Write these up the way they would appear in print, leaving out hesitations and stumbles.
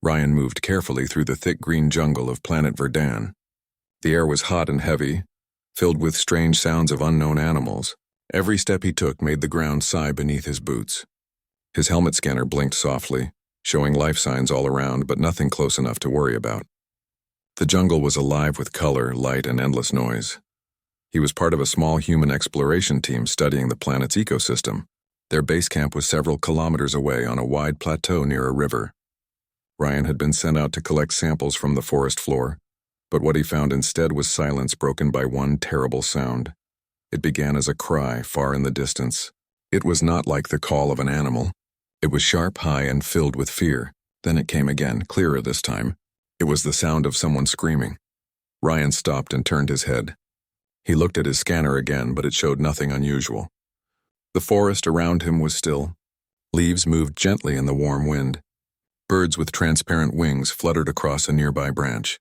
Ryan moved carefully through the thick green jungle of planet Verdan. The air was hot and heavy, filled with strange sounds of unknown animals. Every step he took made the ground sigh beneath his boots. His helmet scanner blinked softly, showing life signs all around, but nothing close enough to worry about. The jungle was alive with color, light, and endless noise. He was part of a small human exploration team studying the planet's ecosystem. Their base camp was several kilometers away on a wide plateau near a river. Ryan had been sent out to collect samples from the forest floor, but what he found instead was silence broken by one terrible sound. It began as a cry far in the distance. It was not like the call of an animal. It was sharp, high, and filled with fear. Then it came again, clearer this time. It was the sound of someone screaming. Ryan stopped and turned his head. He looked at his scanner again, but it showed nothing unusual. The forest around him was still. Leaves moved gently in the warm wind. Birds with transparent wings fluttered across a nearby branch.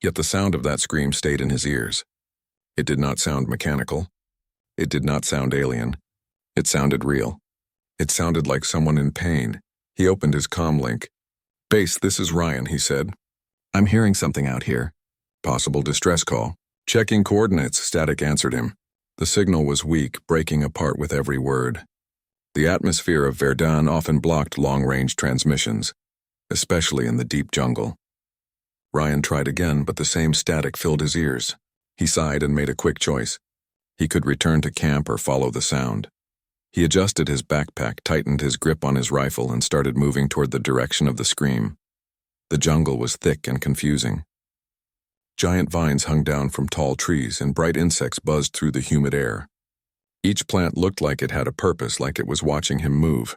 Yet the sound of that scream stayed in his ears. It did not sound mechanical. It did not sound alien. It sounded real. It sounded like someone in pain. He opened his comm link. "Base, this is Ryan," he said. "I'm hearing something out here. Possible distress call." "Checking coordinates," Static answered him. The signal was weak, breaking apart with every word. The atmosphere of Verdan often blocked long-range transmissions, especially in the deep jungle. Ryan tried again, but the same static filled his ears. He sighed and made a quick choice. He could return to camp or follow the sound. He adjusted his backpack, tightened his grip on his rifle, and started moving toward the direction of the scream. The jungle was thick and confusing. Giant vines hung down from tall trees, and bright insects buzzed through the humid air. Each plant looked like it had a purpose, like it was watching him move.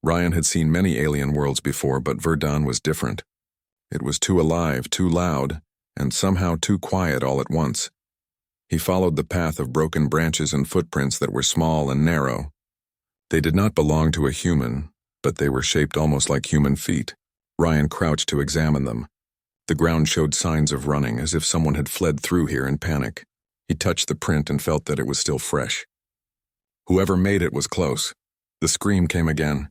Ryan had seen many alien worlds before, but Verdan was different. It was too alive, too loud, and somehow too quiet all at once. He followed the path of broken branches and footprints that were small and narrow. They did not belong to a human, but they were shaped almost like human feet. Ryan crouched to examine them. The ground showed signs of running, as if someone had fled through here in panic. He touched the print and felt that it was still fresh. Whoever made it was close. The scream came again.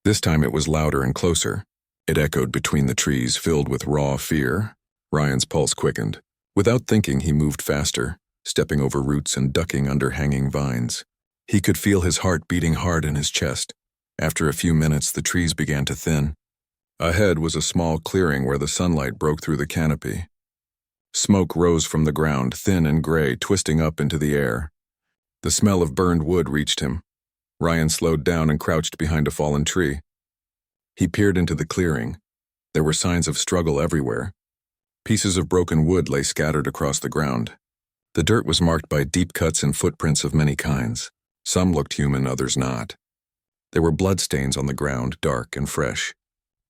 This time it was louder and closer. It echoed between the trees, filled with raw fear. Ryan's pulse quickened. Without thinking, he moved faster, stepping over roots and ducking under hanging vines. He could feel his heart beating hard in his chest. After a few minutes, the trees began to thin. Ahead was a small clearing where the sunlight broke through the canopy. Smoke rose from the ground, thin and gray, twisting up into the air. The smell of burned wood reached him. Ryan slowed down and crouched behind a fallen tree. He peered into the clearing. There were signs of struggle everywhere. Pieces of broken wood lay scattered across the ground. The dirt was marked by deep cuts and footprints of many kinds. Some looked human, others not. There were bloodstains on the ground, dark and fresh.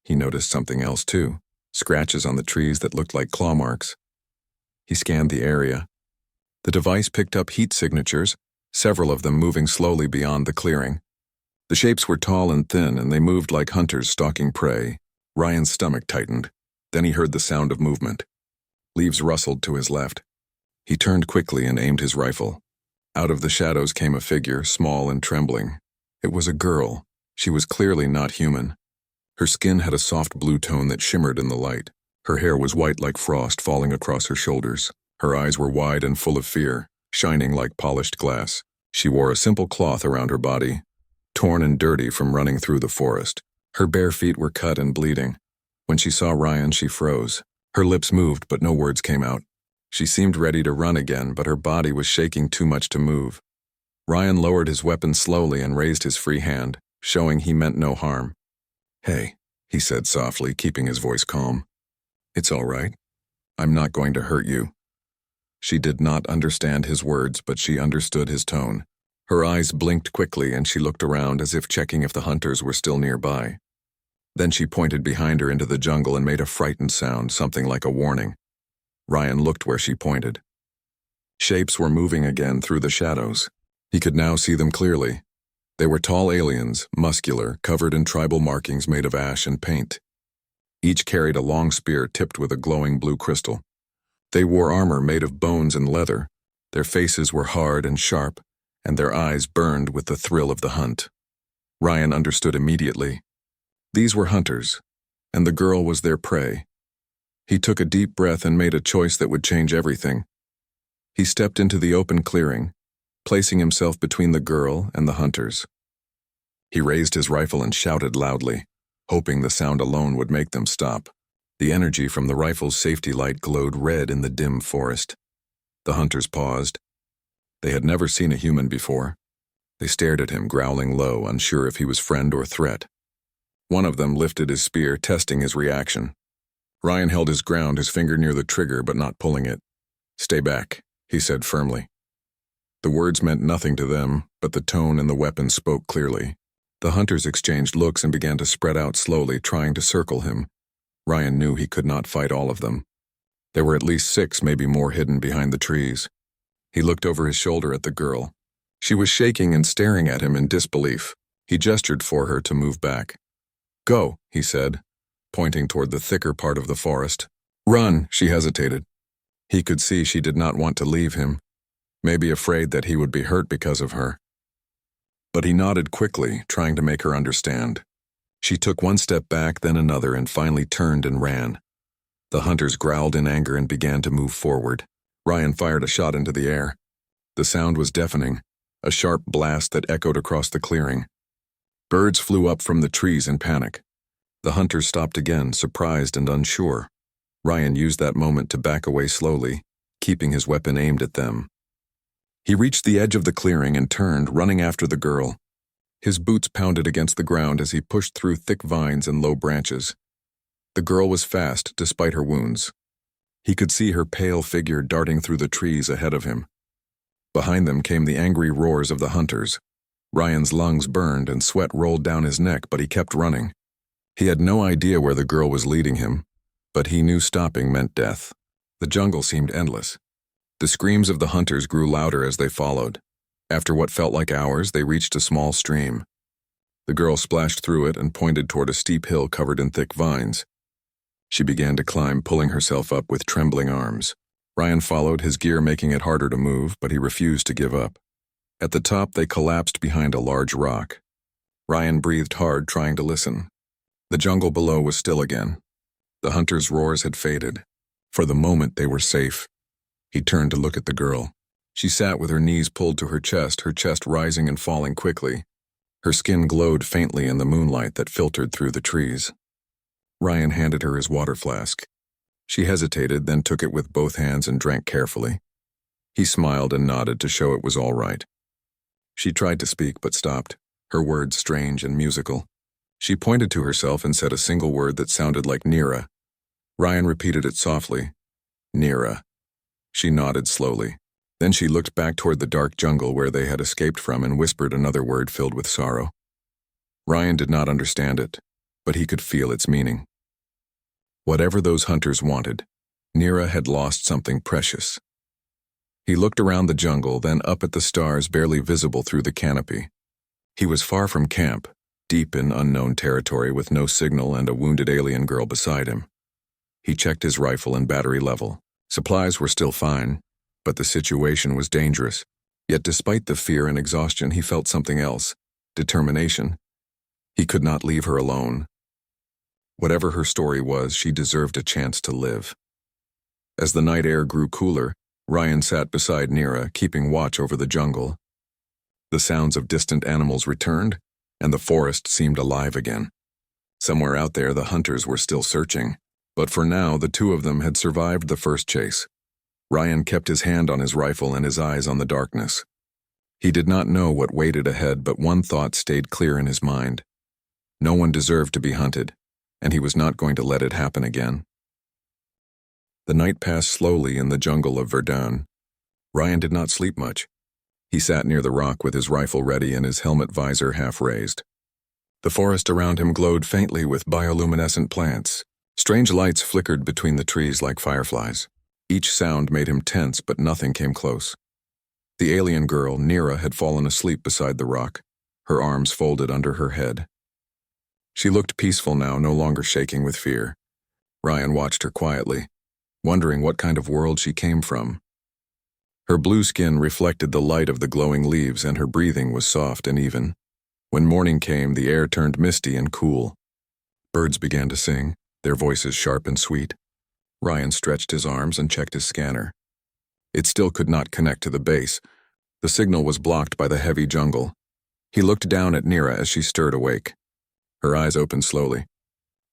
He noticed something else too, scratches on the trees that looked like claw marks. He scanned the area. The device picked up heat signatures, several of them moving slowly beyond the clearing. The shapes were tall and thin, and they moved like hunters stalking prey. Ryan's stomach tightened. Then he heard the sound of movement. Leaves rustled to his left. He turned quickly and aimed his rifle. Out of the shadows came a figure, small and trembling. It was a girl. She was clearly not human. Her skin had a soft blue tone that shimmered in the light. Her hair was white like frost falling across her shoulders. Her eyes were wide and full of fear, shining like polished glass. She wore a simple cloth around her body, torn and dirty from running through the forest. Her bare feet were cut and bleeding. When she saw Ryan, she froze. Her lips moved, but no words came out. She seemed ready to run again, but her body was shaking too much to move. Ryan lowered his weapon slowly and raised his free hand, showing he meant no harm. "Hey," he said softly, keeping his voice calm. "It's all right. I'm not going to hurt you." She did not understand his words, but she understood his tone. Her eyes blinked quickly, and she looked around as if checking if the hunters were still nearby. Then she pointed behind her into the jungle and made a frightened sound, something like a warning. Ryan looked where she pointed. Shapes were moving again through the shadows. He could now see them clearly. They were tall aliens, muscular, covered in tribal markings made of ash and paint. Each carried a long spear tipped with a glowing blue crystal. They wore armor made of bones and leather. Their faces were hard and sharp, and their eyes burned with the thrill of the hunt. Ryan understood immediately. These were hunters. and the girl was their prey. He took a deep breath and made a choice that would change everything. He stepped into the open clearing, placing himself between the girl and the hunters. He raised his rifle and shouted loudly, hoping the sound alone would make them stop. The energy from the rifle's safety light glowed red in the dim forest. The hunters paused. They had never seen a human before. They stared at him, growling low, unsure if he was friend or threat. One of them lifted his spear, testing his reaction. Ryan held his ground, his finger near the trigger but not pulling it. "Stay back," he said firmly. The words meant nothing to them, but the tone and the weapon spoke clearly. The hunters exchanged looks and began to spread out slowly, trying to circle him. Ryan knew he could not fight all of them. There were at least 6, maybe more, hidden behind the trees. He looked over his shoulder at the girl. She was shaking and staring at him in disbelief. He gestured for her to move back. "Go," he said, pointing toward the thicker part of the forest. "Run," she hesitated. He could see she did not want to leave him, maybe afraid that he would be hurt because of her. But he nodded quickly, trying to make her understand. She took one step back, then another, and finally turned and ran. The hunters growled in anger and began to move forward. Ryan fired a shot into the air. The sound was deafening, a sharp blast that echoed across the clearing. Birds flew up from the trees in panic. The hunters stopped again, surprised and unsure. Ryan used that moment to back away slowly, keeping his weapon aimed at them. He reached the edge of the clearing and turned, running after the girl. His boots pounded against the ground as he pushed through thick vines and low branches. The girl was fast, despite her wounds. He could see her pale figure darting through the trees ahead of him. Behind them came the angry roars of the hunters. Ryan's lungs burned and sweat rolled down his neck, but he kept running. He had no idea where the girl was leading him, but he knew stopping meant death. The jungle seemed endless. The screams of the hunters grew louder as they followed. After what felt like hours, they reached a small stream. The girl splashed through it and pointed toward a steep hill covered in thick vines. She began to climb, pulling herself up with trembling arms. Ryan followed, his gear making it harder to move, but he refused to give up. At the top, they collapsed behind a large rock. Ryan breathed hard, trying to listen. The jungle below was still again. The hunters' roars had faded. For the moment, they were safe. He turned to look at the girl. She sat with her knees pulled to her chest rising and falling quickly. Her skin glowed faintly in the moonlight that filtered through the trees. Ryan handed her his water flask. She hesitated, then took it with both hands and drank carefully. He smiled and nodded to show it was all right. She tried to speak but stopped, her words strange and musical. She pointed to herself and said a single word that sounded like Nira. Ryan repeated it softly. Nira. She nodded slowly. Then she looked back toward the dark jungle where they had escaped from and whispered another word filled with sorrow. Ryan did not understand it, but he could feel its meaning. Whatever those hunters wanted, Nira had lost something precious. He looked around the jungle, then up at the stars barely visible through the canopy. He was far from camp, deep in unknown territory with no signal and a wounded alien girl beside him. He checked his rifle and battery level. Supplies were still fine, but the situation was dangerous. Yet despite the fear and exhaustion, he felt something else, determination. He could not leave her alone. Whatever her story was, she deserved a chance to live. As the night air grew cooler, Ryan sat beside Nira, keeping watch over the jungle. The sounds of distant animals returned, and the forest seemed alive again. Somewhere out there, the hunters were still searching, but for now, the two of them had survived the first chase. Ryan kept his hand on his rifle and his eyes on the darkness. He did not know what waited ahead, but one thought stayed clear in his mind. No one deserved to be hunted, and he was not going to let it happen again. The night passed slowly in the jungle of Verdun. Ryan did not sleep much. He sat near the rock with his rifle ready and his helmet visor half raised. The forest around him glowed faintly with bioluminescent plants. Strange lights flickered between the trees like fireflies. Each sound made him tense, but nothing came close. The alien girl, Nira, had fallen asleep beside the rock, her arms folded under her head. She looked peaceful now, no longer shaking with fear. Ryan watched her quietly, wondering what kind of world she came from. Her blue skin reflected the light of the glowing leaves, and her breathing was soft and even. When morning came, the air turned misty and cool. Birds began to sing, their voices sharp and sweet. Ryan stretched his arms and checked his scanner. It still could not connect to the base. The signal was blocked by the heavy jungle. He looked down at Nira as she stirred awake. Her eyes opened slowly.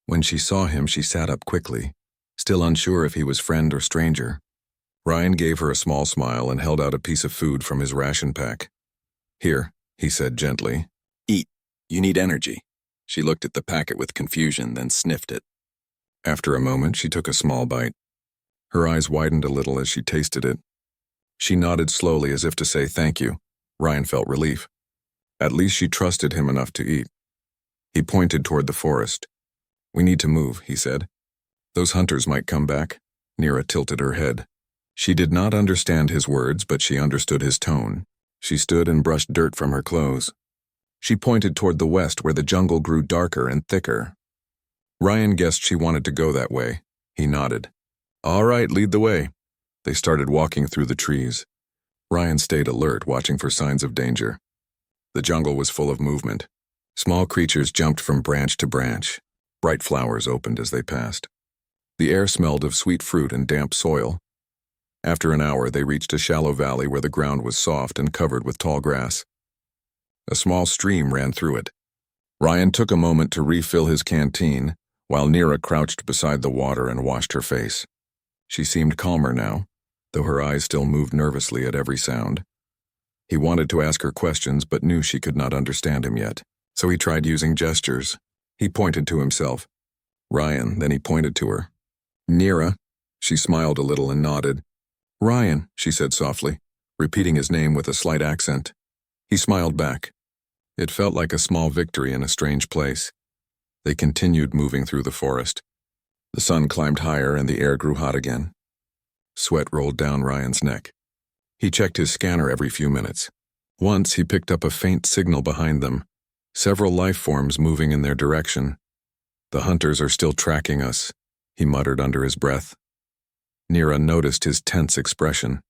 When she saw him, she sat up quickly, still unsure if he was friend or stranger. Ryan gave her a small smile and held out a piece of food from his ration pack. "Here," he said gently. "Eat. You need energy." She looked at the packet with confusion, then sniffed it. After a moment, she took a small bite. Her eyes widened a little as she tasted it. She nodded slowly as if to say thank you. Ryan felt relief. At least she trusted him enough to eat. He pointed toward the forest. "We need to move," he said. "Those hunters might come back." Nira tilted her head. She did not understand his words, but she understood his tone. She stood and brushed dirt from her clothes. She pointed toward the west where the jungle grew darker and thicker. Ryan guessed she wanted to go that way. He nodded. "All right, lead the way." They started walking through the trees. Ryan stayed alert, watching for signs of danger. The jungle was full of movement. Small creatures jumped from branch to branch. Bright flowers opened as they passed. The air smelled of sweet fruit and damp soil. After an hour, they reached a shallow valley where the ground was soft and covered with tall grass. A small stream ran through it. Ryan took a moment to refill his canteen, while Nira crouched beside the water and washed her face. She seemed calmer now, though her eyes still moved nervously at every sound. He wanted to ask her questions, but knew she could not understand him yet, so he tried using gestures. He pointed to himself. "Ryan," then he pointed to her. "Nira." She smiled a little and nodded. "Ryan," she said softly, repeating his name with a slight accent. He smiled back. It felt like a small victory in a strange place. They continued moving through the forest. The sun climbed higher and the air grew hot again. Sweat rolled down Ryan's neck. He checked his scanner every few minutes. Once he picked up a faint signal behind them, several life forms moving in their direction. "The hunters are still tracking us," he muttered under his breath. Nira noticed his tense expression.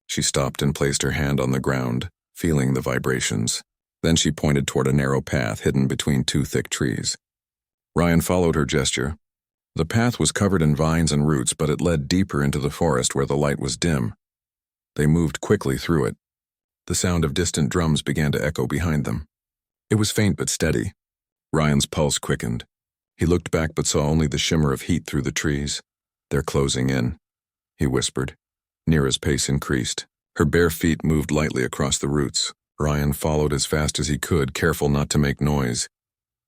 She stopped and placed her hand on the ground, feeling the vibrations. Then she pointed toward a narrow path hidden between two thick trees. Ryan followed her gesture. The path was covered in vines and roots, but it led deeper into the forest where the light was dim. They moved quickly through it. The sound of distant drums began to echo behind them. It was faint but steady. Ryan's pulse quickened. He looked back but saw only the shimmer of heat through the trees. "They're closing in," he whispered. Nira's pace increased. Her bare feet moved lightly across the roots. Ryan followed as fast as he could, careful not to make noise.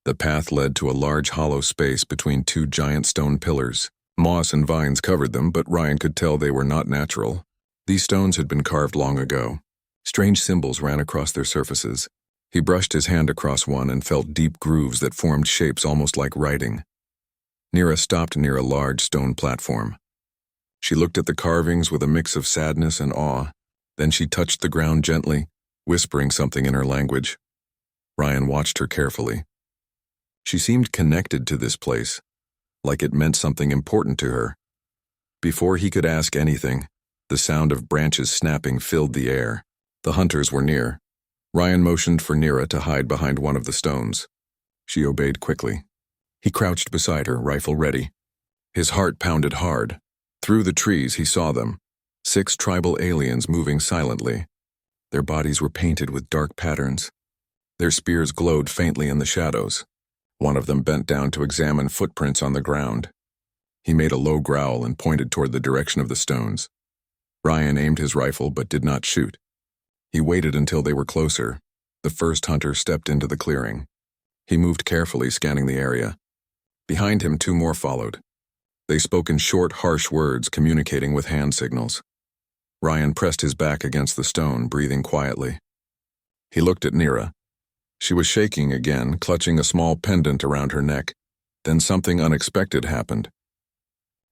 The path led to a large hollow space between two giant stone pillars. Moss and vines covered them, but Ryan could tell they were not natural. These stones had been carved long ago. Strange symbols ran across their surfaces. He brushed his hand across one and felt deep grooves that formed shapes almost like writing. Nira stopped near a large stone platform. She looked at the carvings with a mix of sadness and awe. Then she touched the ground gently, whispering something in her language. Ryan watched her carefully. She seemed connected to this place, like it meant something important to her. Before he could ask anything, the sound of branches snapping filled the air. The hunters were near. Ryan motioned for Nira to hide behind one of the stones. She obeyed quickly. He crouched beside her, rifle ready. His heart pounded hard. Through the trees he saw them, 6 tribal aliens moving silently. Their bodies were painted with dark patterns. Their spears glowed faintly in the shadows. One of them bent down to examine footprints on the ground. He made a low growl and pointed toward the direction of the stones. Ryan aimed his rifle but did not shoot. He waited until they were closer. The first hunter stepped into the clearing. He moved carefully, scanning the area. Behind him, 2 more followed. They spoke in short, harsh words, communicating with hand signals. Ryan pressed his back against the stone, breathing quietly. He looked at Nira. She was shaking again, clutching a small pendant around her neck. Then something unexpected happened.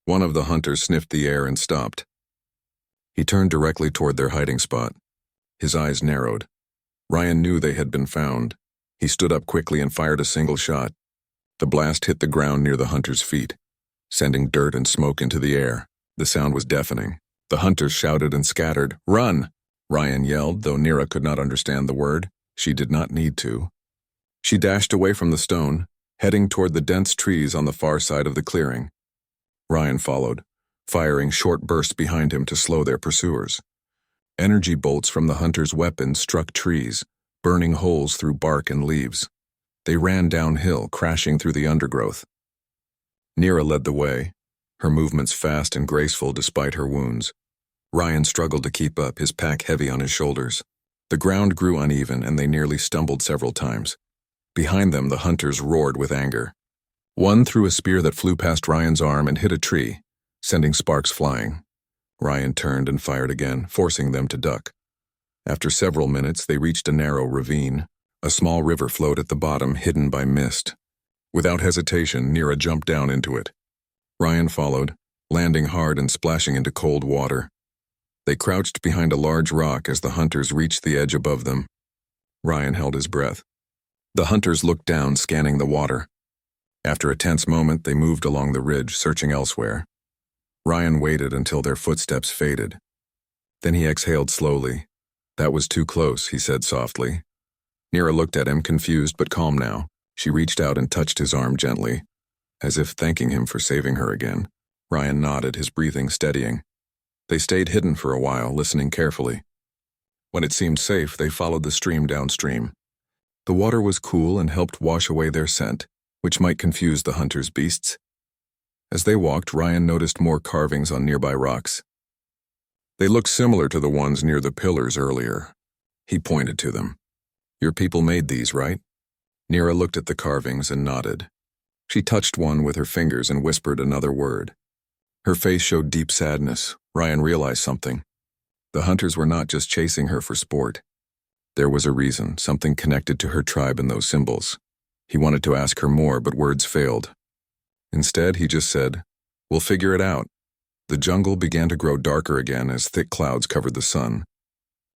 One of the hunters sniffed the air and stopped. He turned directly toward their hiding spot. His eyes narrowed. Ryan knew they had been found. He stood up quickly and fired a single shot. The blast hit the ground near the hunter's feet, sending dirt and smoke into the air. The sound was deafening. The hunters shouted and scattered. "Run!" Ryan yelled, though Nira could not understand the word. She did not need to. She dashed away from the stone, heading toward the dense trees on the far side of the clearing. Ryan followed, firing short bursts behind him to slow their pursuers. Energy bolts from the hunter's weapons struck trees, burning holes through bark and leaves. They ran downhill, crashing through the undergrowth. Nira led the way, her movements fast and graceful despite her wounds. Ryan struggled to keep up, his pack heavy on his shoulders. The ground grew uneven, and they nearly stumbled several times. Behind them, the hunters roared with anger. One threw a spear that flew past Ryan's arm and hit a tree, sending sparks flying. Ryan turned and fired again, forcing them to duck. After several minutes, they reached a narrow ravine. A small river flowed at the bottom, hidden by mist. Without hesitation, Nira jumped down into it. Ryan followed, landing hard and splashing into cold water. They crouched behind a large rock as the hunters reached the edge above them. Ryan held his breath. The hunters looked down, scanning the water. After a tense moment, they moved along the ridge, searching elsewhere. Ryan waited until their footsteps faded. Then he exhaled slowly. "That was too close," he said softly. Nira looked at him, confused but calm now. She reached out and touched his arm gently, as if thanking him for saving her again. Ryan nodded, his breathing steadying. They stayed hidden for a while, listening carefully. When it seemed safe, they followed the stream downstream. The water was cool and helped wash away their scent, which might confuse the hunters' beasts. As they walked, Ryan noticed more carvings on nearby rocks. They looked similar to the ones near the pillars earlier. He pointed to them. "Your people made these, right?" Nira looked at the carvings and nodded. She touched one with her fingers and whispered another word. Her face showed deep sadness. Ryan realized something. The hunters were not just chasing her for sport. There was a reason, something connected to her tribe and those symbols. He wanted to ask her more, but words failed. Instead, he just said, "We'll figure it out." The jungle began to grow darker again as thick clouds covered the sun.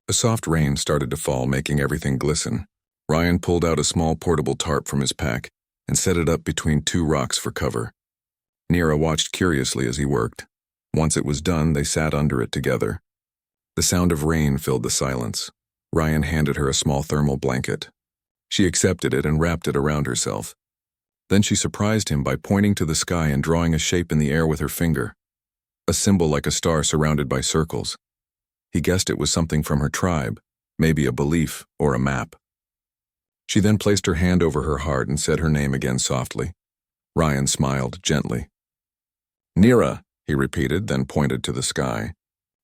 A soft rain started to fall, making everything glisten. Ryan pulled out a small portable tarp from his pack and set it up between two rocks for cover. Nira watched curiously as he worked. Once it was done, they sat under it together. The sound of rain filled the silence. Ryan handed her a small thermal blanket. She accepted it and wrapped it around herself. Then she surprised him by pointing to the sky and drawing a shape in the air with her finger. A symbol like a star surrounded by circles. He guessed it was something from her tribe, maybe a belief or a map. She then placed her hand over her heart and said her name again softly. Ryan smiled gently. "Nira," he repeated, then pointed to the sky.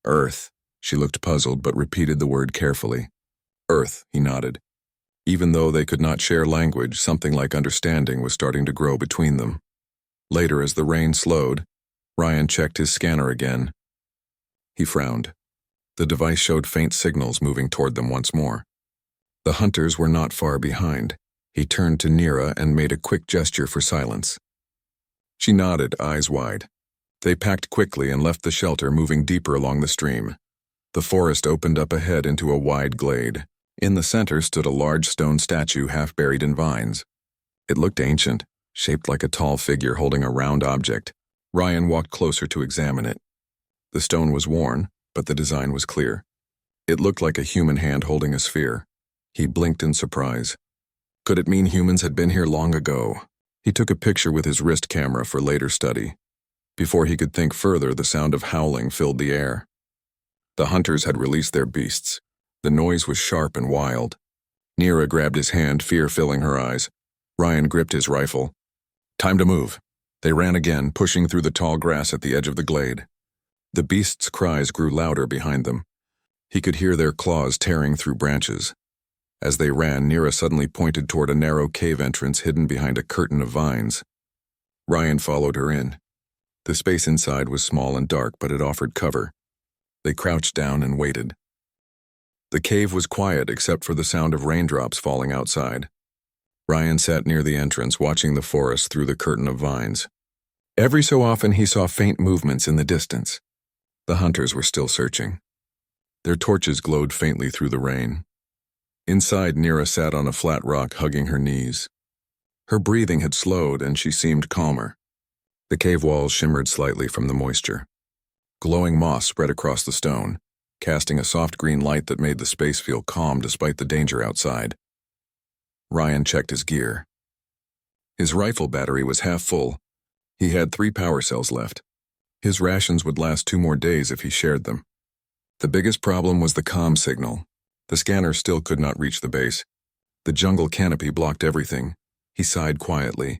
"Earth." She looked puzzled but repeated the word carefully. "Earth," he nodded. Even though they could not share language, something like understanding was starting to grow between them. Later, as the rain slowed, Ryan checked his scanner again. He frowned. The device showed faint signals moving toward them once more. The hunters were not far behind. He turned to Nira and made a quick gesture for silence. She nodded, eyes wide. They packed quickly and left the shelter, moving deeper along the stream. The forest opened up ahead into a wide glade. In the center stood a large stone statue half buried in vines. It looked ancient, shaped like a tall figure holding a round object. Ryan walked closer to examine it. The stone was worn, but the design was clear. It looked like a human hand holding a sphere. He blinked in surprise. Could it mean humans had been here long ago? He took a picture with his wrist camera for later study. Before he could think further, the sound of howling filled the air. The hunters had released their beasts. The noise was sharp and wild. Nira grabbed his hand, fear filling her eyes. Ryan gripped his rifle. Time to move. They ran again, pushing through the tall grass at the edge of the glade. The beasts' cries grew louder behind them. He could hear their claws tearing through branches. As they ran, Nira suddenly pointed toward a narrow cave entrance hidden behind a curtain of vines. Ryan followed her in. The space inside was small and dark, but it offered cover. They crouched down and waited. The cave was quiet except for the sound of raindrops falling outside. Ryan sat near the entrance, watching the forest through the curtain of vines. Every so often he saw faint movements in the distance. The hunters were still searching. Their torches glowed faintly through the rain. Inside, Nira sat on a flat rock, hugging her knees. Her breathing had slowed, and she seemed calmer. The cave walls shimmered slightly from the moisture. Glowing moss spread across the stone, casting a soft green light that made the space feel calm despite the danger outside. Ryan checked his gear. His rifle battery was half full. He had 3 power cells left. His rations would last 2 more days if he shared them. The biggest problem was the comm signal. The scanner still could not reach the base. The jungle canopy blocked everything. He sighed quietly.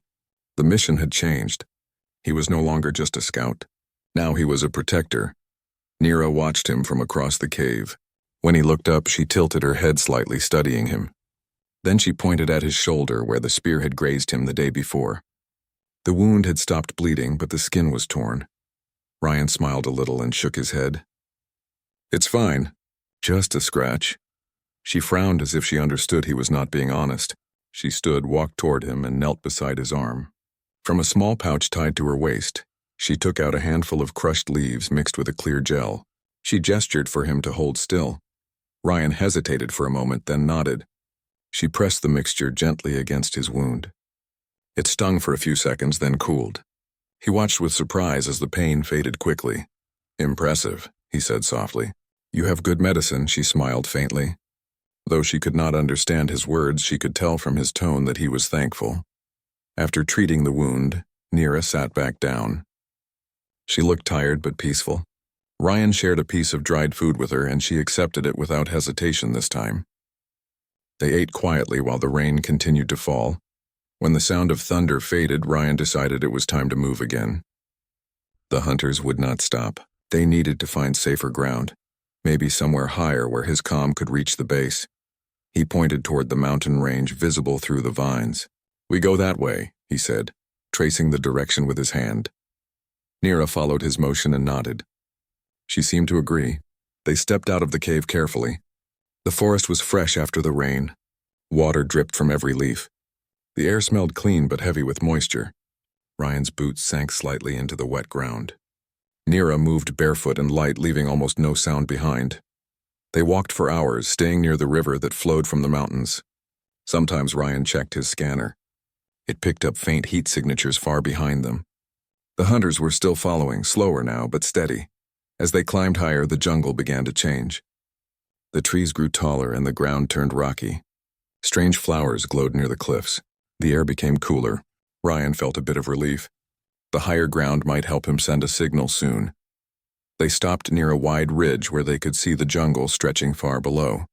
The mission had changed. He was no longer just a scout. Now he was a protector. Nira watched him from across the cave. When he looked up, she tilted her head slightly, studying him. Then she pointed at his shoulder where the spear had grazed him the day before. The wound had stopped bleeding, but the skin was torn. Ryan smiled a little and shook his head. "It's fine. Just a scratch." She frowned as if she understood he was not being honest. She stood, walked toward him, and knelt beside his arm. From a small pouch tied to her waist, she took out a handful of crushed leaves mixed with a clear gel. She gestured for him to hold still. Ryan hesitated for a moment, then nodded. She pressed the mixture gently against his wound. It stung for a few seconds, then cooled. He watched with surprise as the pain faded quickly. "Impressive," he said softly. "You have good medicine," she smiled faintly. Though she could not understand his words, she could tell from his tone that he was thankful. After treating the wound, Nira sat back down. She looked tired but peaceful. Ryan shared a piece of dried food with her, and she accepted it without hesitation this time. They ate quietly while the rain continued to fall. When the sound of thunder faded, Ryan decided it was time to move again. The hunters would not stop. They needed to find safer ground, maybe somewhere higher where his comm could reach the base. He pointed toward the mountain range visible through the vines. "We go that way," he said, tracing the direction with his hand. Nira followed his motion and nodded. She seemed to agree. They stepped out of the cave carefully. The forest was fresh after the rain. Water dripped from every leaf. The air smelled clean but heavy with moisture. Ryan's boots sank slightly into the wet ground. Nira moved barefoot and light, leaving almost no sound behind. They walked for hours, staying near the river that flowed from the mountains. Sometimes Ryan checked his scanner. It picked up faint heat signatures far behind them. The hunters were still following, slower now, but steady. As they climbed higher, the jungle began to change. The trees grew taller and the ground turned rocky. Strange flowers glowed near the cliffs. The air became cooler. Ryan felt a bit of relief. The higher ground might help him send a signal soon. They stopped near a wide ridge where they could see the jungle stretching far below.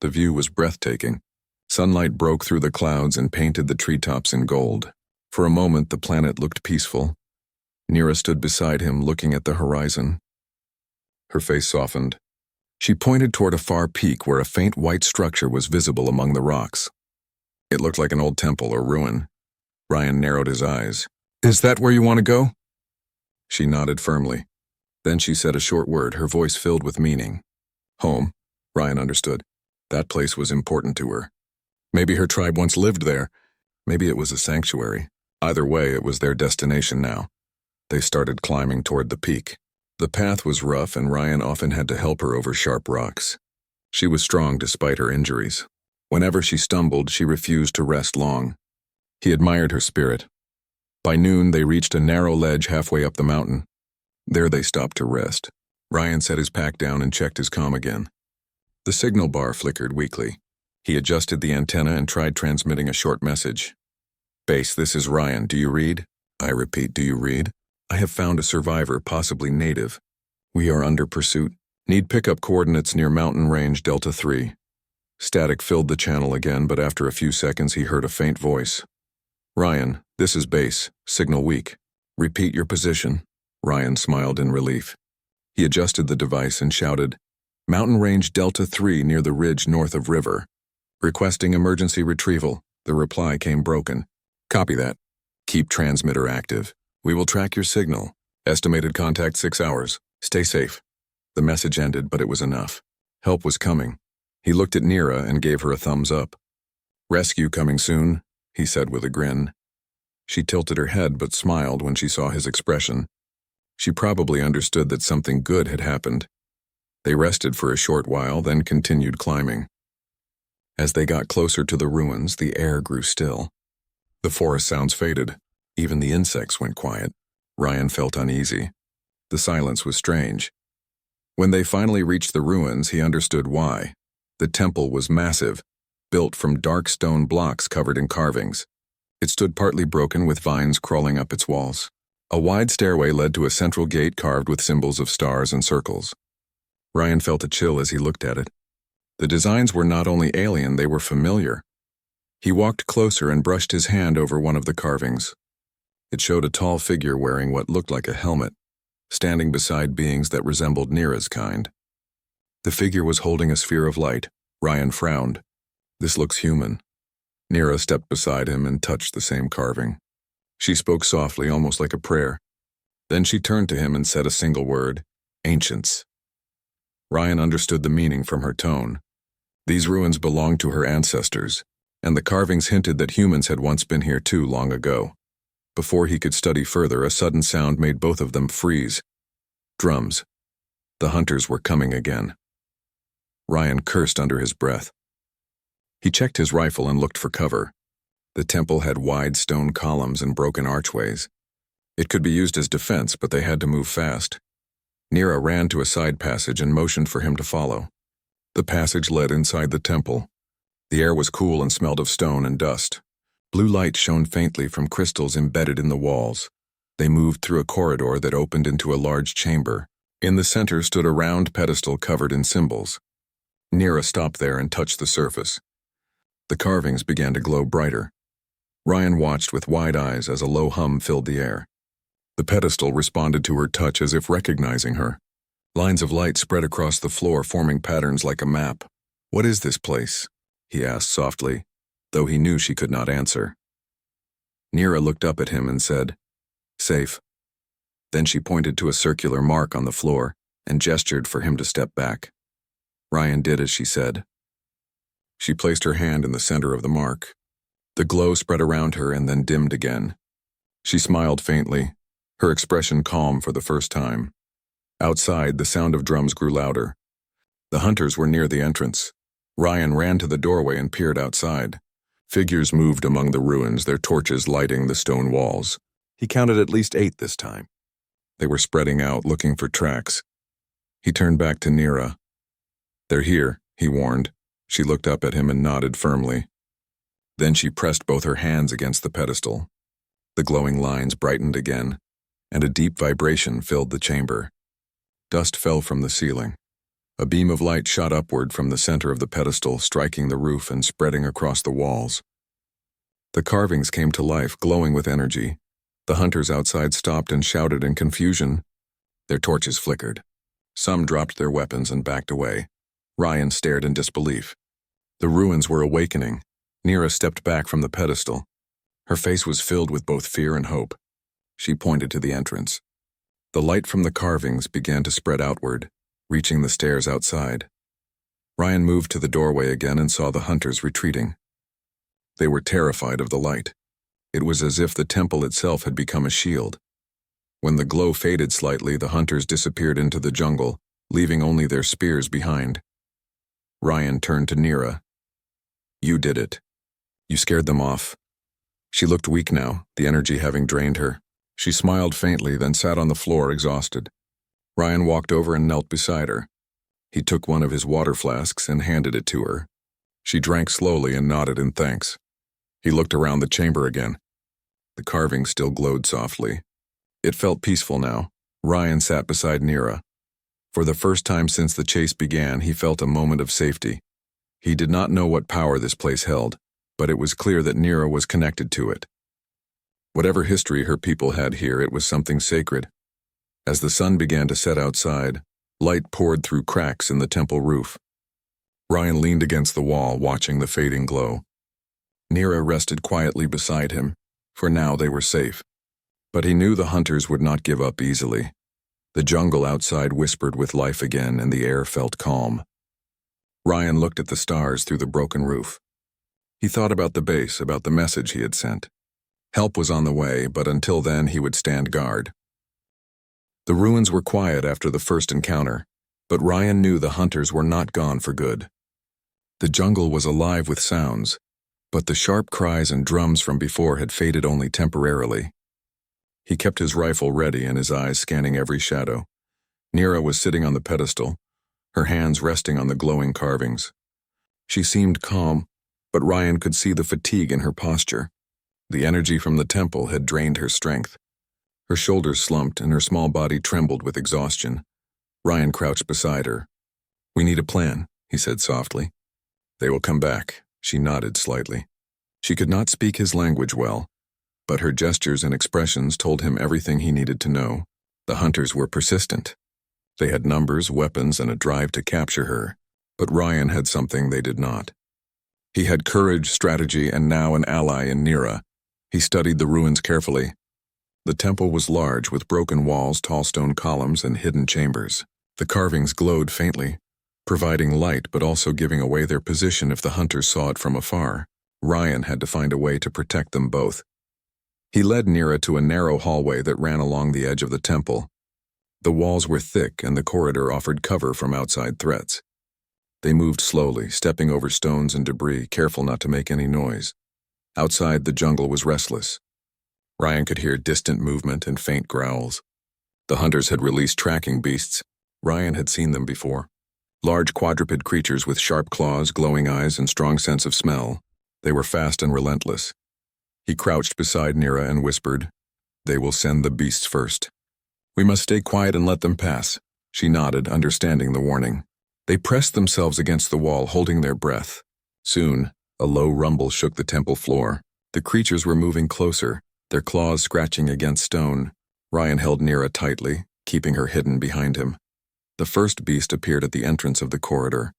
The view was breathtaking. Sunlight broke through the clouds and painted the treetops in gold. For a moment, the planet looked peaceful. Nira stood beside him, looking at the horizon. Her face softened. She pointed toward a far peak where a faint white structure was visible among the rocks. It looked like an old temple or ruin. Ryan narrowed his eyes. "Is that where you want to go?" She nodded firmly. Then she said a short word, her voice filled with meaning. "Home." Ryan understood. That place was important to her. Maybe her tribe once lived there. Maybe it was a sanctuary. Either way, it was their destination now. They started climbing toward the peak. The path was rough, and Ryan often had to help her over sharp rocks. She was strong despite her injuries. Whenever she stumbled, she refused to rest long. He admired her spirit. By noon, they reached a narrow ledge halfway up the mountain. There they stopped to rest. Ryan set his pack down and checked his comm again. The signal bar flickered weakly. He adjusted the antenna and tried transmitting a short message. "Base, this is Ryan. Do you read?" "I repeat, do you read? I have found a survivor, possibly native. We are under pursuit. Need pickup coordinates near mountain range Delta 3. Static filled the channel again, but after a few seconds he heard a faint voice. "Ryan, this is base. Signal weak. Repeat your position." Ryan smiled in relief. He adjusted the device and shouted, "Mountain range Delta 3 near the ridge north of river. Requesting emergency retrieval." The reply came broken. "Copy that. Keep transmitter active. We will track your signal. Estimated contact 6 hours. Stay safe." The message ended, but it was enough. Help was coming. He looked at Nira and gave her a thumbs up. "Rescue coming soon," he said with a grin. She tilted her head but smiled when she saw his expression. She probably understood that something good had happened. They rested for a short while, then continued climbing. As they got closer to the ruins, the air grew still. The forest sounds faded. Even the insects went quiet. Ryan felt uneasy. The silence was strange. When they finally reached the ruins, he understood why. The temple was massive, built from dark stone blocks covered in carvings. It stood partly broken with vines crawling up its walls. A wide stairway led to a central gate carved with symbols of stars and circles. Ryan felt a chill as he looked at it. The designs were not only alien, they were familiar. He walked closer and brushed his hand over one of the carvings. It showed a tall figure wearing what looked like a helmet, standing beside beings that resembled Nira's kind. The figure was holding a sphere of light. Ryan frowned. This looks human. Nira stepped beside him and touched the same carving. She spoke softly, almost like a prayer. Then she turned to him and said a single word, "Ancients." Ryan understood the meaning from her tone. These ruins belonged to her ancestors, and the carvings hinted that humans had once been here too long ago. Before he could study further, a sudden sound made both of them freeze. Drums. The hunters were coming again. Ryan cursed under his breath. He checked his rifle and looked for cover. The temple had wide stone columns and broken archways. It could be used as defense, but they had to move fast. Nira ran to a side passage and motioned for him to follow. The passage led inside the temple. The air was cool and smelled of stone and dust. Blue light shone faintly from crystals embedded in the walls. They moved through a corridor that opened into a large chamber. In the center stood a round pedestal covered in symbols. Nira stopped there and touched the surface. The carvings began to glow brighter. Ryan watched with wide eyes as a low hum filled the air. The pedestal responded to her touch as if recognizing her. Lines of light spread across the floor, forming patterns like a map. "What is this place?" he asked softly, though he knew she could not answer. Nira looked up at him and said, "Safe." Then she pointed to a circular mark on the floor and gestured for him to step back. Ryan did as she said. She placed her hand in the center of the mark. The glow spread around her and then dimmed again. She smiled faintly, her expression calm for the first time. Outside, the sound of drums grew louder. The hunters were near the entrance. Ryan ran to the doorway and peered outside. Figures moved among the ruins, their torches lighting the stone walls. He counted at least 8 this time. They were spreading out, looking for tracks. He turned back to Nira. "They're here," he warned. She looked up at him and nodded firmly. Then she pressed both her hands against the pedestal. The glowing lines brightened again, and a deep vibration filled the chamber. Dust fell from the ceiling. A beam of light shot upward from the center of the pedestal, striking the roof and spreading across the walls. The carvings came to life, glowing with energy. The hunters outside stopped and shouted in confusion. Their torches flickered. Some dropped their weapons and backed away. Ryan stared in disbelief. The ruins were awakening. Nira stepped back from the pedestal. Her face was filled with both fear and hope. She pointed to the entrance. The light from the carvings began to spread outward, reaching the stairs outside. Ryan moved to the doorway again and saw the hunters retreating. They were terrified of the light. It was as if the temple itself had become a shield. When the glow faded slightly, the hunters disappeared into the jungle, leaving only their spears behind. Ryan turned to Nira. "You did it. You scared them off." She looked weak now, the energy having drained her. She smiled faintly, then sat on the floor, exhausted. Ryan walked over and knelt beside her. He took one of his water flasks and handed it to her. She drank slowly and nodded in thanks. He looked around the chamber again. The carving still glowed softly. It felt peaceful now. Ryan sat beside Nira. For the first time since the chase began, he felt a moment of safety. He did not know what power this place held, but it was clear that Nira was connected to it. Whatever history her people had here, it was something sacred. As the sun began to set outside, light poured through cracks in the temple roof. Ryan leaned against the wall, watching the fading glow. Nira rested quietly beside him. For now they were safe. But he knew the hunters would not give up easily. The jungle outside whispered with life again, and the air felt calm. Ryan looked at the stars through the broken roof. He thought about the base, about the message he had sent. Help was on the way, but until then he would stand guard. The ruins were quiet after the first encounter, but Ryan knew the hunters were not gone for good. The jungle was alive with sounds, but the sharp cries and drums from before had faded only temporarily. He kept his rifle ready and his eyes scanning every shadow. Nira was sitting on the pedestal, her hands resting on the glowing carvings. She seemed calm, but Ryan could see the fatigue in her posture. The energy from the temple had drained her strength. Her shoulders slumped and her small body trembled with exhaustion. Ryan crouched beside her. "We need a plan," he said softly. "They will come back," she nodded slightly. She could not speak his language well, but her gestures and expressions told him everything he needed to know. The hunters were persistent. They had numbers, weapons, and a drive to capture her, but Ryan had something they did not. He had courage, strategy, and now an ally in Nira. He studied the ruins carefully. The temple was large, with broken walls, tall stone columns, and hidden chambers. The carvings glowed faintly, providing light but also giving away their position if the hunters saw it from afar. Ryan had to find a way to protect them both. He led Nira to a narrow hallway that ran along the edge of the temple. The walls were thick and the corridor offered cover from outside threats. They moved slowly, stepping over stones and debris, careful not to make any noise. Outside, the jungle was restless. Ryan could hear distant movement and faint growls. The hunters had released tracking beasts. Ryan had seen them before. Large quadruped creatures with sharp claws, glowing eyes, and strong sense of smell. They were fast and relentless. He crouched beside Nira and whispered, "They will send the beasts first. We must stay quiet and let them pass." She nodded, understanding the warning. They pressed themselves against the wall, holding their breath. Soon, a low rumble shook the temple floor. The creatures were moving closer, their claws scratching against stone. Ryan held Nira tightly, keeping her hidden behind him. The first beast appeared at the entrance of the corridor.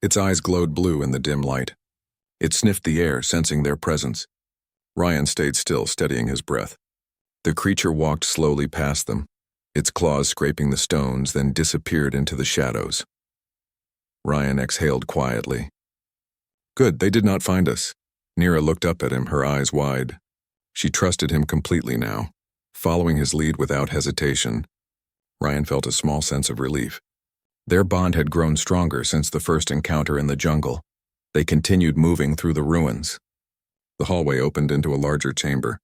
Its eyes glowed blue in the dim light. It sniffed the air, sensing their presence. Ryan stayed still, steadying his breath. The creature walked slowly past them, its claws scraping the stones, then disappeared into the shadows. Ryan exhaled quietly. "Good, they did not find us." Nira looked up at him, her eyes wide. She trusted him completely now, following his lead without hesitation. Ryan felt a small sense of relief. Their bond had grown stronger since the first encounter in the jungle. They continued moving through the ruins. The hallway opened into a larger chamber.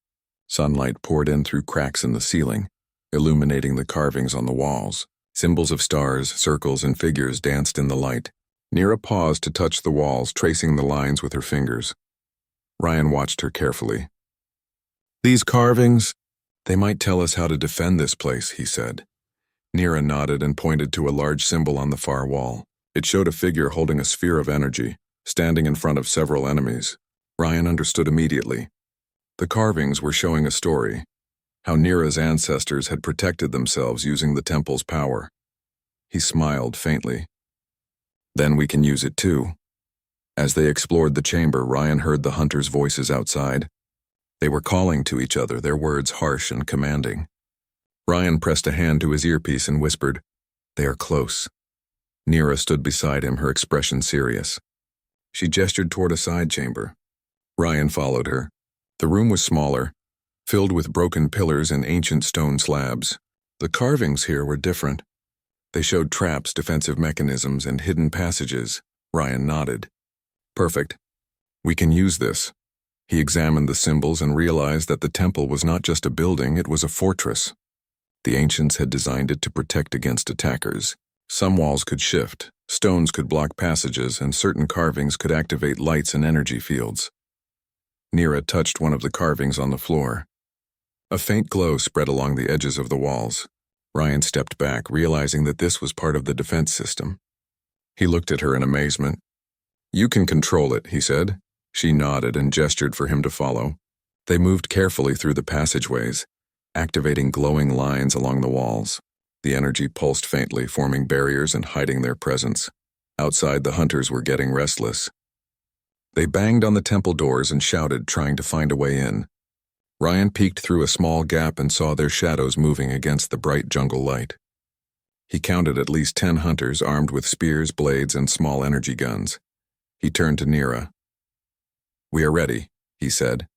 Sunlight poured in through cracks in the ceiling, illuminating the carvings on the walls. Symbols of stars, circles, and figures danced in the light. Nira paused to touch the walls, tracing the lines with her fingers. Ryan watched her carefully. "These carvings, they might tell us how to defend this place," he said. Nira nodded and pointed to a large symbol on the far wall. It showed a figure holding a sphere of energy, standing in front of several enemies. Ryan understood immediately. The carvings were showing a story, how Nira's ancestors had protected themselves using the temple's power. He smiled faintly. "Then we can use it too." As they explored the chamber, Ryan heard the hunters' voices outside. They were calling to each other, their words harsh and commanding. Ryan pressed a hand to his earpiece and whispered, "They are close." Nira stood beside him, her expression serious. She gestured toward a side chamber. Ryan followed her. The room was smaller, filled with broken pillars and ancient stone slabs. The carvings here were different. They showed traps, defensive mechanisms, and hidden passages. Ryan nodded. "Perfect. We can use this." He examined the symbols and realized that the temple was not just a building, it was a fortress. The ancients had designed it to protect against attackers. Some walls could shift, stones could block passages, and certain carvings could activate lights and energy fields. Nira touched one of the carvings on the floor. A faint glow spread along the edges of the walls. Ryan stepped back, realizing that this was part of the defense system. He looked at her in amazement. "You can control it," he said. She nodded and gestured for him to follow. They moved carefully through the passageways, activating glowing lines along the walls. The energy pulsed faintly, forming barriers and hiding their presence. Outside, the hunters were getting restless. They banged on the temple doors and shouted, trying to find a way in. Ryan peeked through a small gap and saw their shadows moving against the bright jungle light. He counted at least 10 hunters armed with spears, blades, and small energy guns. He turned to Nira. "We are ready," he said.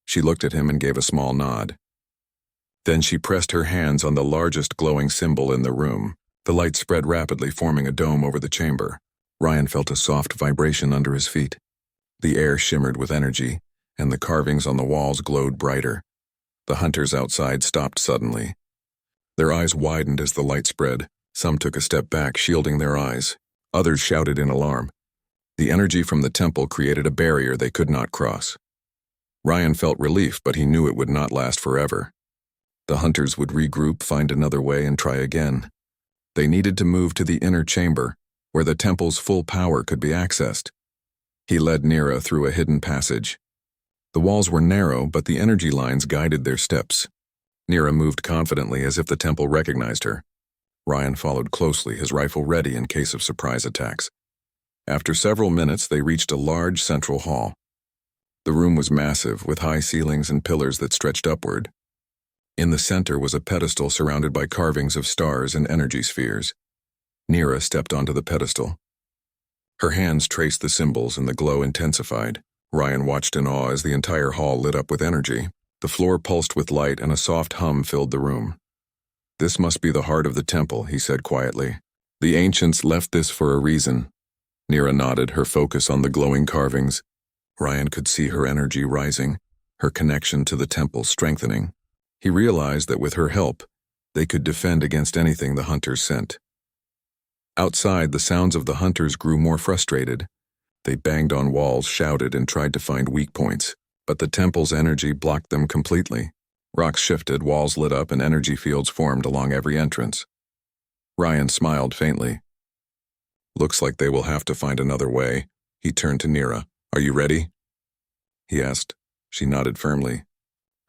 She looked at him and gave a small nod. Then she pressed her hands on the largest glowing symbol in the room. The light spread rapidly, forming a dome over the chamber. Ryan felt a soft vibration under his feet. The air shimmered with energy, and the carvings on the walls glowed brighter. The hunters outside stopped suddenly. Their eyes widened as the light spread. Some took a step back, shielding their eyes. Others shouted in alarm. The energy from the temple created a barrier they could not cross. Ryan felt relief, but he knew it would not last forever. The hunters would regroup, find another way, and try again. They needed to move to the inner chamber, where the temple's full power could be accessed. He led Nira through a hidden passage. The walls were narrow, but the energy lines guided their steps. Nira moved confidently as if the temple recognized her. Ryan followed closely, his rifle ready in case of surprise attacks. After several minutes, they reached a large central hall. The room was massive, with high ceilings and pillars that stretched upward. In the center was a pedestal surrounded by carvings of stars and energy spheres. Nira stepped onto the pedestal. Her hands traced the symbols and the glow intensified. Ryan watched in awe as the entire hall lit up with energy. The floor pulsed with light and a soft hum filled the room. "This must be the heart of the temple," he said quietly. "The ancients left this for a reason." Nira nodded, her focus on the glowing carvings. Ryan could see her energy rising, her connection to the temple strengthening. He realized that with her help, they could defend against anything the hunters sent. Outside, the sounds of the hunters grew more frustrated. They banged on walls, shouted, and tried to find weak points, but the temple's energy blocked them completely. Rocks shifted, walls lit up, and energy fields formed along every entrance. Ryan smiled faintly. "Looks like they will have to find another way." He turned to Nira. "Are you ready?" he asked. She nodded firmly.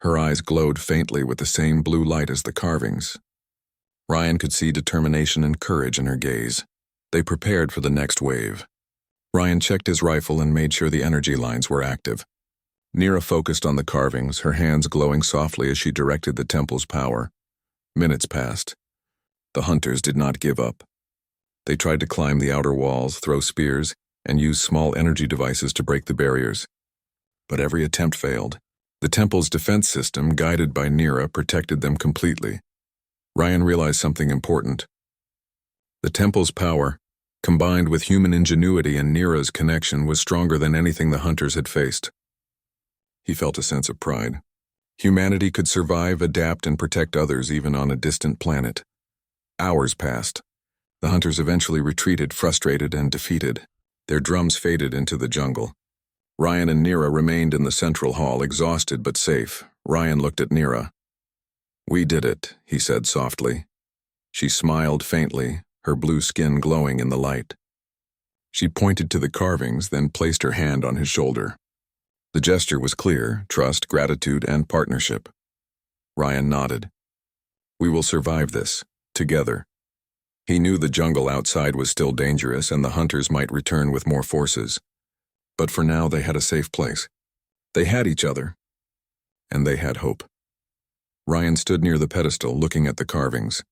Her eyes glowed faintly with the same blue light as the carvings. Ryan could see determination and courage in her gaze. They prepared for the next wave. Ryan checked his rifle and made sure the energy lines were active. Nira focused on the carvings, her hands glowing softly as she directed the temple's power. Minutes passed. The hunters did not give up. They tried to climb the outer walls, throw spears, and use small energy devices to break the barriers. But every attempt failed. The temple's defense system, guided by Nira, protected them completely. Ryan realized something important. The temple's power, combined with human ingenuity and Nira's connection, was stronger than anything the hunters had faced. He felt a sense of pride. Humanity could survive, adapt, and protect others even on a distant planet. Hours passed. The hunters eventually retreated, frustrated and defeated. Their drums faded into the jungle. Ryan and Nira remained in the central hall, exhausted but safe. Ryan looked at Nira. "We did it," he said softly. She smiled faintly, her blue skin glowing in the light. She pointed to the carvings, then placed her hand on his shoulder. The gesture was clear: trust, gratitude, and partnership. Ryan nodded. "We will survive this, together." He knew the jungle outside was still dangerous and the hunters might return with more forces. But for now they had a safe place. They had each other. And they had hope. Ryan stood near the pedestal, looking at the carvings.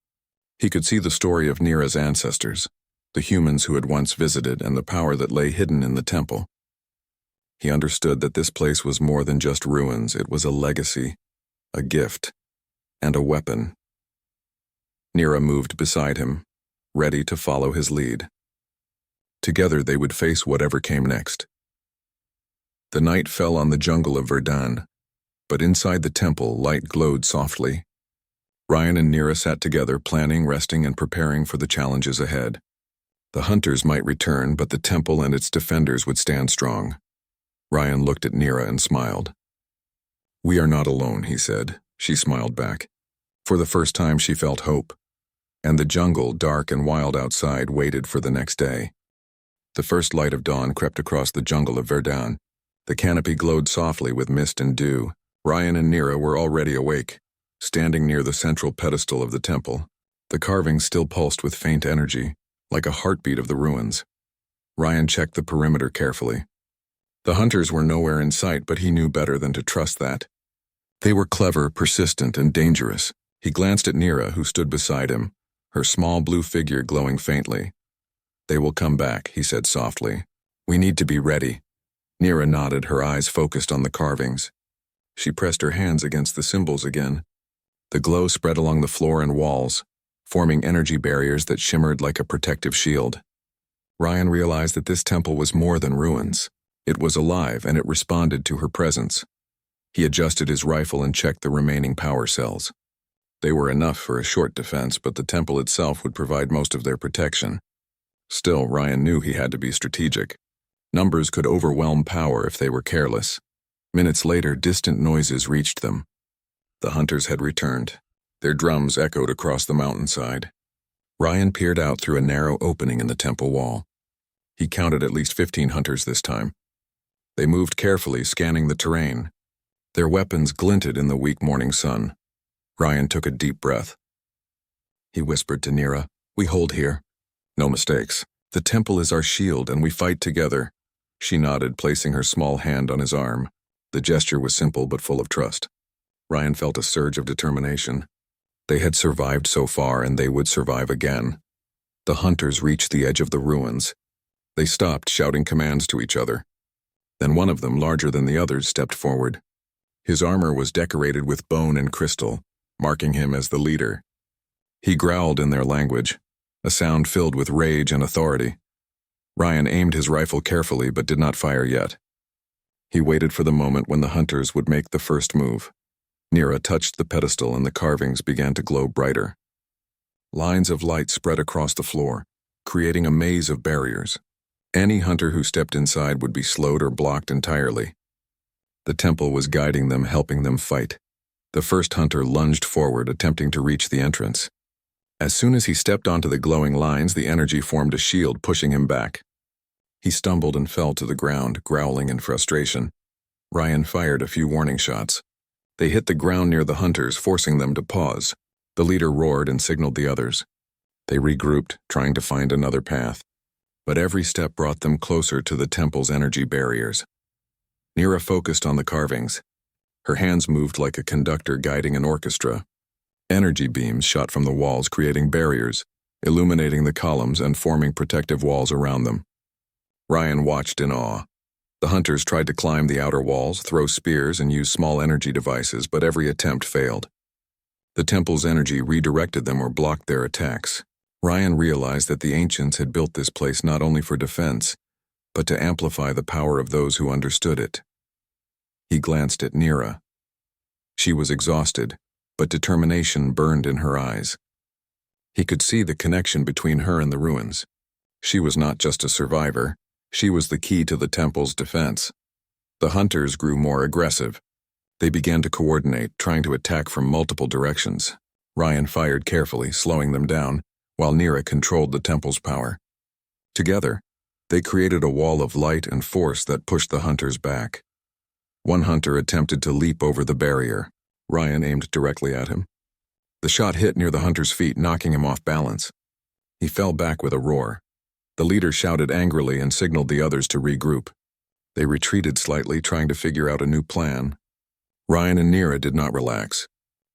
He could see the story of Nira's ancestors, the humans who had once visited, and the power that lay hidden in the temple. He understood that this place was more than just ruins. It was a legacy, a gift, and a weapon. Nira moved beside him, ready to follow his lead. Together they would face whatever came next. The night fell on the jungle of Verdun, but inside the temple light glowed softly. Ryan and Nira sat together, planning, resting, and preparing for the challenges ahead. The hunters might return, but the temple and its defenders would stand strong. Ryan looked at Nira and smiled. "We are not alone," he said. She smiled back. For the first time she felt hope. And the jungle, dark and wild outside, waited for the next day. The first light of dawn crept across the jungle of Verdun. The canopy glowed softly with mist and dew. Ryan and Nira were already awake, standing near the central pedestal of the temple. The carvings still pulsed with faint energy, like a heartbeat of the ruins. Ryan checked the perimeter carefully. The hunters were nowhere in sight, but he knew better than to trust that. They were clever, persistent, and dangerous. He glanced at Nira, who stood beside him, her small blue figure glowing faintly. "They will come back," he said softly. "We need to be ready." Nira nodded, her eyes focused on the carvings. She pressed her hands against the symbols again. The glow spread along the floor and walls, forming energy barriers that shimmered like a protective shield. Ryan realized that this temple was more than ruins. It was alive, and it responded to her presence. He adjusted his rifle and checked the remaining power cells. They were enough for a short defense, but the temple itself would provide most of their protection. Still, Ryan knew he had to be strategic. Numbers could overwhelm power if they were careless. Minutes later, distant noises reached them. The hunters had returned. Their drums echoed across the mountainside. Ryan peered out through a narrow opening in the temple wall. He counted at least 15 hunters this time. They moved carefully, scanning the terrain. Their weapons glinted in the weak morning sun. Ryan took a deep breath. He whispered to Nira, "We hold here. No mistakes. The temple is our shield and we fight together." She nodded, placing her small hand on his arm. The gesture was simple but full of trust. Ryan felt a surge of determination. They had survived so far and they would survive again. The hunters reached the edge of the ruins. They stopped, shouting commands to each other. Then one of them, larger than the others, stepped forward. His armor was decorated with bone and crystal, marking him as the leader. He growled in their language, a sound filled with rage and authority. Ryan aimed his rifle carefully but did not fire yet. He waited for the moment when the hunters would make the first move. Nira touched the pedestal and the carvings began to glow brighter. Lines of light spread across the floor, creating a maze of barriers. Any hunter who stepped inside would be slowed or blocked entirely. The temple was guiding them, helping them fight. The first hunter lunged forward, attempting to reach the entrance. As soon as he stepped onto the glowing lines, the energy formed a shield, pushing him back. He stumbled and fell to the ground, growling in frustration. Ryan fired a few warning shots. They hit the ground near the hunters, forcing them to pause. The leader roared and signaled the others. They regrouped, trying to find another path. But every step brought them closer to the temple's energy barriers. Nira focused on the carvings. Her hands moved like a conductor guiding an orchestra. Energy beams shot from the walls, creating barriers, illuminating the columns and forming protective walls around them. Ryan watched in awe. The hunters tried to climb the outer walls, throw spears, and use small energy devices, but every attempt failed. The temple's energy redirected them or blocked their attacks. Ryan realized that the ancients had built this place not only for defense, but to amplify the power of those who understood it. He glanced at Nira. She was exhausted, but determination burned in her eyes. He could see the connection between her and the ruins. She was not just a survivor, she was the key to the temple's defense. The hunters grew more aggressive. They began to coordinate, trying to attack from multiple directions. Ryan fired carefully, slowing them down, while Nira controlled the temple's power. Together, they created a wall of light and force that pushed the hunters back. One hunter attempted to leap over the barrier. Ryan aimed directly at him. The shot hit near the hunter's feet, knocking him off balance. He fell back with a roar. The leader shouted angrily and signaled the others to regroup. They retreated slightly, trying to figure out a new plan. Ryan and Nira did not relax.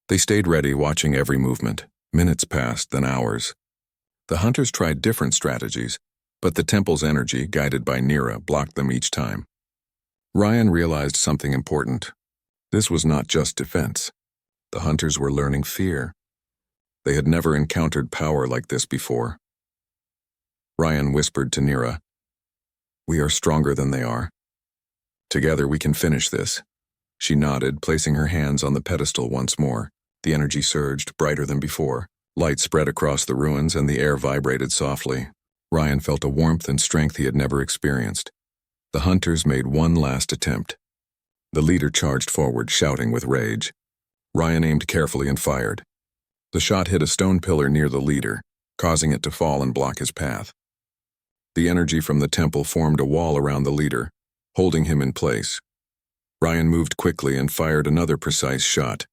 They stayed ready, watching every movement. Minutes passed, then hours. The hunters tried different strategies, but the temple's energy, guided by Nira, blocked them each time. Ryan realized something important. This was not just defense. The hunters were learning fear. They had never encountered power like this before. Ryan whispered to Nira, "We are stronger than they are. Together we can finish this." She nodded, placing her hands on the pedestal once more. The energy surged, brighter than before. Light spread across the ruins and the air vibrated softly. Ryan felt a warmth and strength he had never experienced. The hunters made one last attempt. The leader charged forward, shouting with rage. Ryan aimed carefully and fired. The shot hit a stone pillar near the leader, causing it to fall and block his path. The energy from the temple formed a wall around the leader, holding him in place. Ryan moved quickly and fired another precise shot.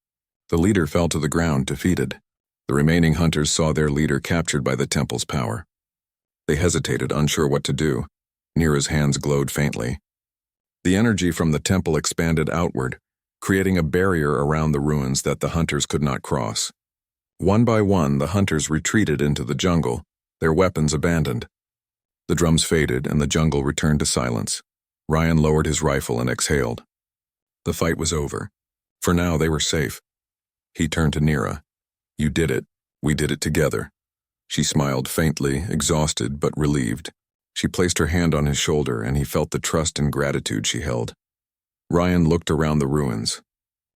The leader fell to the ground, defeated. The remaining hunters saw their leader captured by the temple's power. They hesitated, unsure what to do. Nira's hands glowed faintly. The energy from the temple expanded outward, creating a barrier around the ruins that the hunters could not cross. One by one, the hunters retreated into the jungle, their weapons abandoned. The drums faded and the jungle returned to silence. Ryan lowered his rifle and exhaled. The fight was over. For now, they were safe. He turned to Nira. "You did it. We did it together." She smiled faintly, exhausted but relieved. She placed her hand on his shoulder and he felt the trust and gratitude she held. Ryan looked around the ruins.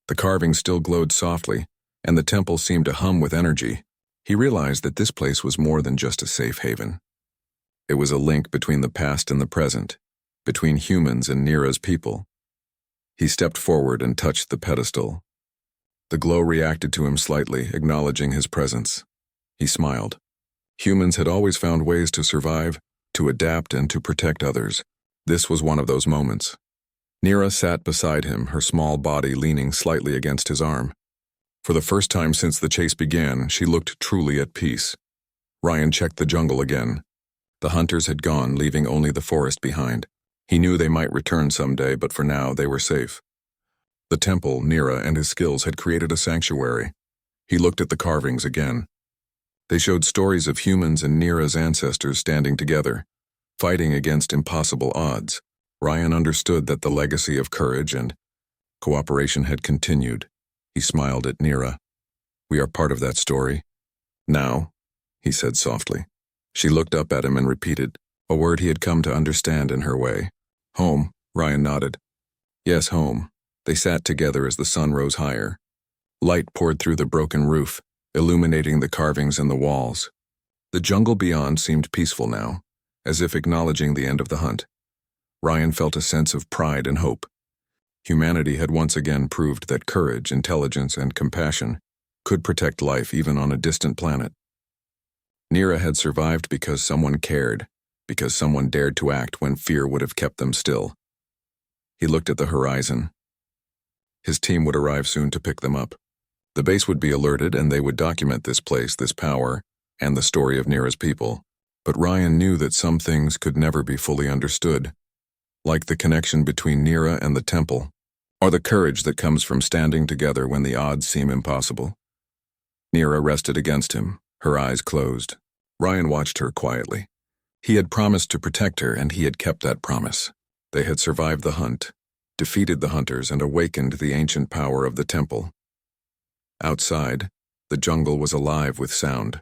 The carvings still glowed softly, and the temple seemed to hum with energy. He realized that this place was more than just a safe haven. It was a link between the past and the present, between humans and Nira's people. He stepped forward and touched the pedestal. The glow reacted to him slightly, acknowledging his presence. He smiled. Humans had always found ways to survive, to adapt, and to protect others. This was one of those moments. Nira sat beside him, her small body leaning slightly against his arm. For the first time since the chase began, she looked truly at peace. Ryan checked the jungle again. The hunters had gone, leaving only the forest behind. He knew they might return someday, but for now they were safe. The temple, Nira, and his skills had created a sanctuary. He looked at the carvings again. They showed stories of humans and Nira's ancestors standing together, fighting against impossible odds. Ryan understood that the legacy of courage and cooperation had continued. He smiled at Nira. "We are part of that story. Now," he said softly. She looked up at him and repeated, a word he had come to understand in her way. "Home," Ryan nodded. "Yes, home." They sat together as the sun rose higher. Light poured through the broken roof, illuminating the carvings and the walls. The jungle beyond seemed peaceful now, as if acknowledging the end of the hunt. Ryan felt a sense of pride and hope. Humanity had once again proved that courage, intelligence, and compassion could protect life even on a distant planet. Nira had survived because someone cared, because someone dared to act when fear would have kept them still. He looked at the horizon. His team would arrive soon to pick them up. The base would be alerted and they would document this place, this power, and the story of Nira's people. But Ryan knew that some things could never be fully understood, like the connection between Nira and the temple, or the courage that comes from standing together when the odds seem impossible. Nira rested against him, her eyes closed. Ryan watched her quietly. He had promised to protect her, and he had kept that promise. They had survived the hunt, defeated the hunters, and awakened the ancient power of the temple. Outside, the jungle was alive with sound.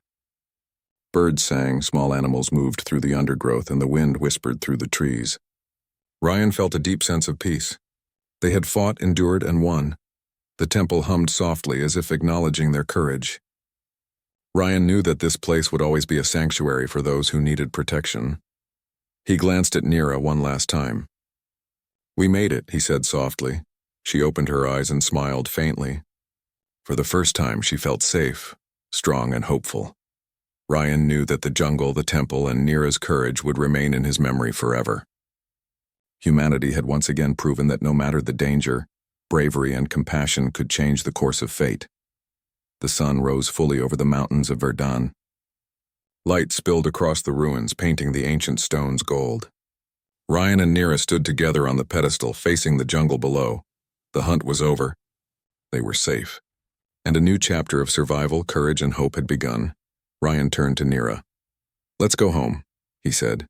Birds sang, small animals moved through the undergrowth, and the wind whispered through the trees. Ryan felt a deep sense of peace. They had fought, endured, and won. The temple hummed softly as if acknowledging their courage. Ryan knew that this place would always be a sanctuary for those who needed protection. He glanced at Nira one last time. "We made it," he said softly. She opened her eyes and smiled faintly. For the first time, she felt safe, strong, and hopeful. Ryan knew that the jungle, the temple, and Nira's courage would remain in his memory forever. Humanity had once again proven that no matter the danger, bravery and compassion could change the course of fate. The sun rose fully over the mountains of Verdun. Light spilled across the ruins, painting the ancient stones gold. Ryan and Nira stood together on the pedestal, facing the jungle below. The hunt was over. They were safe. And a new chapter of survival, courage, and hope had begun. Ryan turned to Nira. "Let's go home," he said.